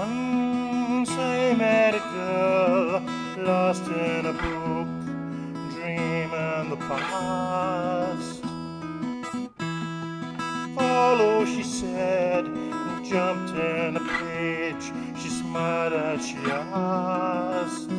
Once I met a girl lost in a book, dreaming the past. Follow, she said, and jumped in a page. She smiled as she asked.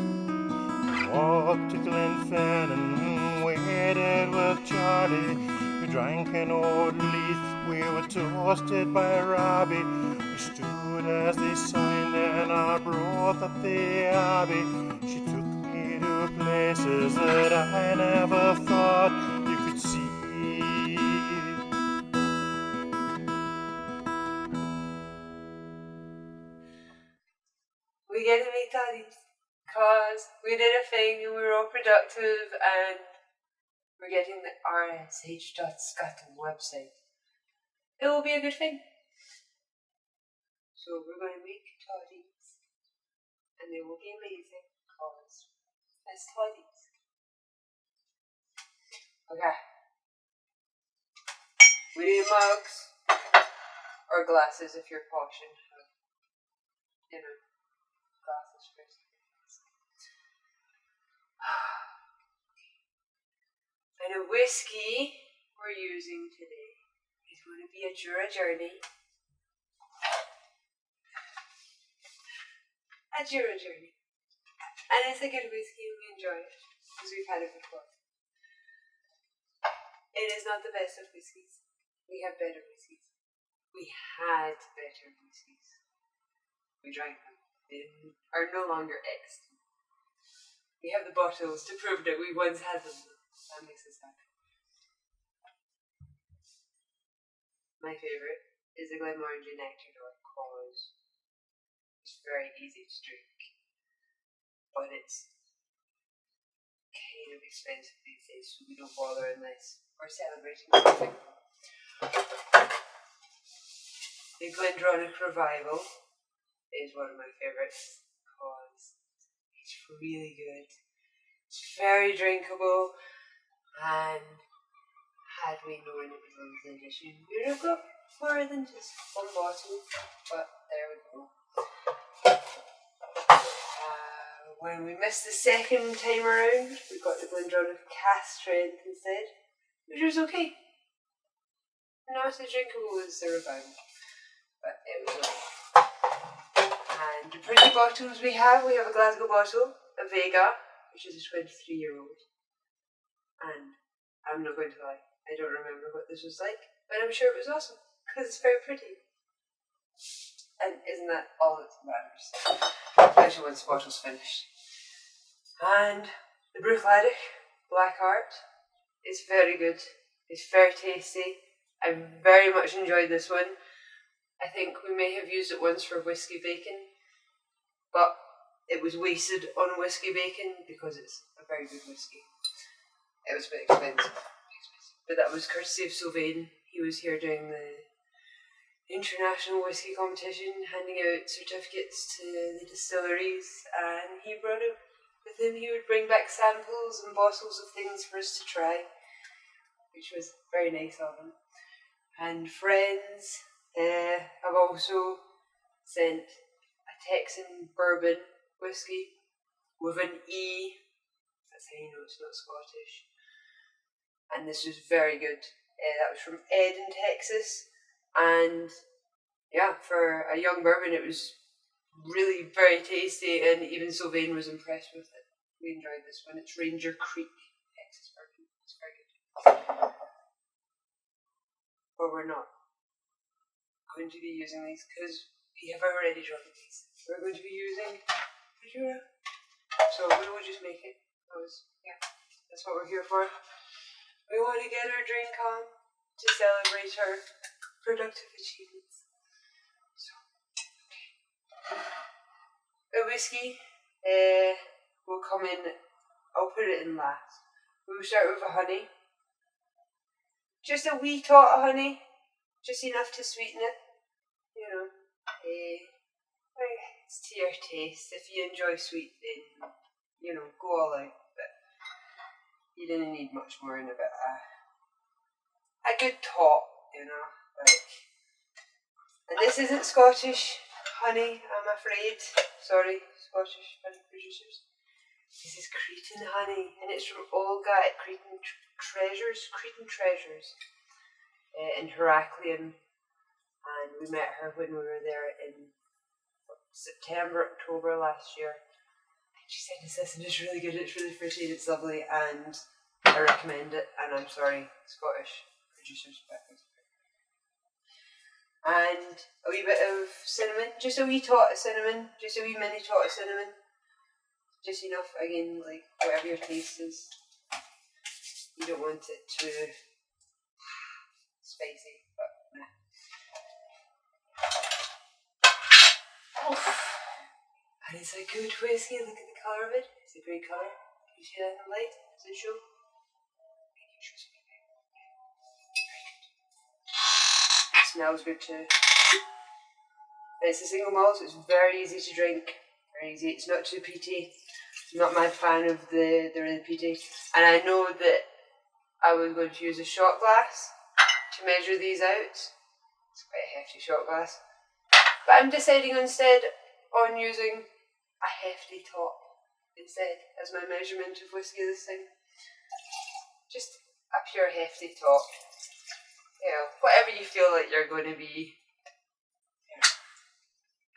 Walked to Glenfinnan, waited with Charlie. We drank an old leaf, we were toasted by Robbie. We stood as they signed in our broth at the Abbey. She took me to places that I never thought you could see. We get to make Toddies because we did a thing and we were all productive and we're getting the RSH.scot website. It will be a good thing. So we're going to make Toddies and they will be amazing because it's Toddies. Okay. We need mugs or glasses if you're posh and have, glasses first. And a whiskey we're using today is going to be a Jura Journey. A Jura Journey. And it's a good whiskey and we enjoy it because we've had it before. It is not the best of whiskies. We have better whiskies. We had better whiskies. We drank them. They are no longer extant. We have the bottles to prove that we once had them. That makes us happy. My favourite is the Glenmorangie Nectar because it's very easy to drink, but it's kind of expensive these days, so we don't bother unless we're celebrating something. The Glendronach Revival is one of my favourites because it's really good. It's very drinkable, and had we known it was limited edition, we would have got more than just one bottle, but there we go. When we missed the second time around, we got the Glendronach Cask Strength instead, which was okay. Not as drinkable as the Revival, but it was okay. And the pretty bottles we have a Glasgow bottle, a Vega, which is a 23-year-old, and I'm not going to lie, I don't remember what this was like, but I'm sure it was awesome, because it's very pretty. And isn't that all that matters? Especially once the bottle's finished. And the Bruichladdich Blackheart is very good. It's very tasty. I very much enjoyed this one. I think we may have used it once for whiskey bacon, but it was wasted on whiskey bacon because it's a very good whiskey. It was a bit expensive. But that was courtesy of Sylvain. He was here doing the international whiskey competition, handing out certificates to the distilleries, and he brought it with him. He would bring back samples and bottles of things for us to try, which was very nice of him. And friends have also sent a Texan bourbon whiskey with an E. That's how you know it's not Scottish. And this was very good. That was from Ed in Texas. And yeah, for a young bourbon, it was really very tasty, and even Sylvain was impressed with it. We enjoyed this one. It's Ranger Creek Texas bourbon. It's very good. But we're not going to be using these because we have already drunk these. We're going to be using the Jura. So we will just make it. That's what we're here for. We want to get our drink on to celebrate our productive achievements. So, okay. The whiskey will come in, I'll put it in last. We will start with a honey. Just a wee tot of honey, just enough to sweeten it. It's to your taste. If you enjoy sweet, then, go all out. But you didn't need much more in it, but a good tot, and this isn't Scottish honey, I'm afraid. Sorry, Scottish honey producers. This is Cretan honey, and it's from Olga at Cretan Treasures. Cretan Treasures in Heraclion, and we met her when we were there in September, October last year. And she sent us this, and it's really good. It's really pretty. It's lovely, and I recommend it. And I'm sorry, Scottish producers, but and a wee bit of cinnamon, just a wee tot of cinnamon, just a wee mini tot of cinnamon, just enough, again, like whatever your taste is. You don't want it too spicy, but nah. And it's a good whiskey. Look at the colour of it. It's a great colour. Can you see that in the light? Does it show? It smells good too. And it's a single malt, so it's very easy to drink. Very easy. It's not too peaty. I'm not a mad fan of the really peaty. And I know that I was going to use a shot glass to measure these out. It's quite a hefty shot glass. But I'm deciding instead on using a hefty top instead as my measurement of whiskey this time. Just a pure hefty top. You know, whatever you feel like you're going to be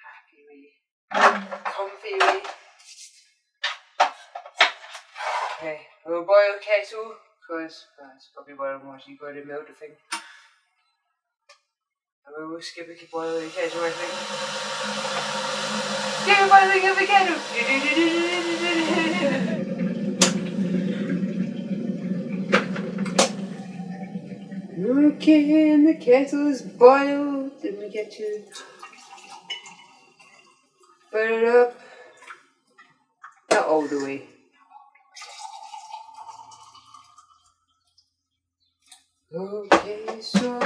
happy with, comfy with. Okay, we'll boil kettle because it's probably boiling water. You've got to melt the thing. And we will skip the boiling kettle, I think. Skip the boiling of the kettle! Okay, and the kettle is boiled, and we get to put it up. Not all the way. Okay, so,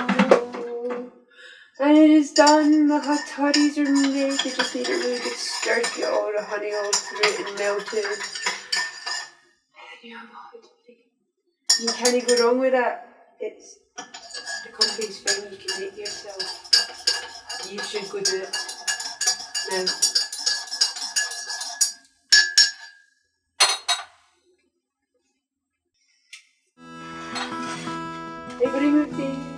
and it is done. The hot toddies are made. They just need a really good stir to get all the honey all through it and melted. You have a hot toddy. You can't go wrong with that. It's the comfiest thing you can make yourself. You should go do it now. Everybody move things.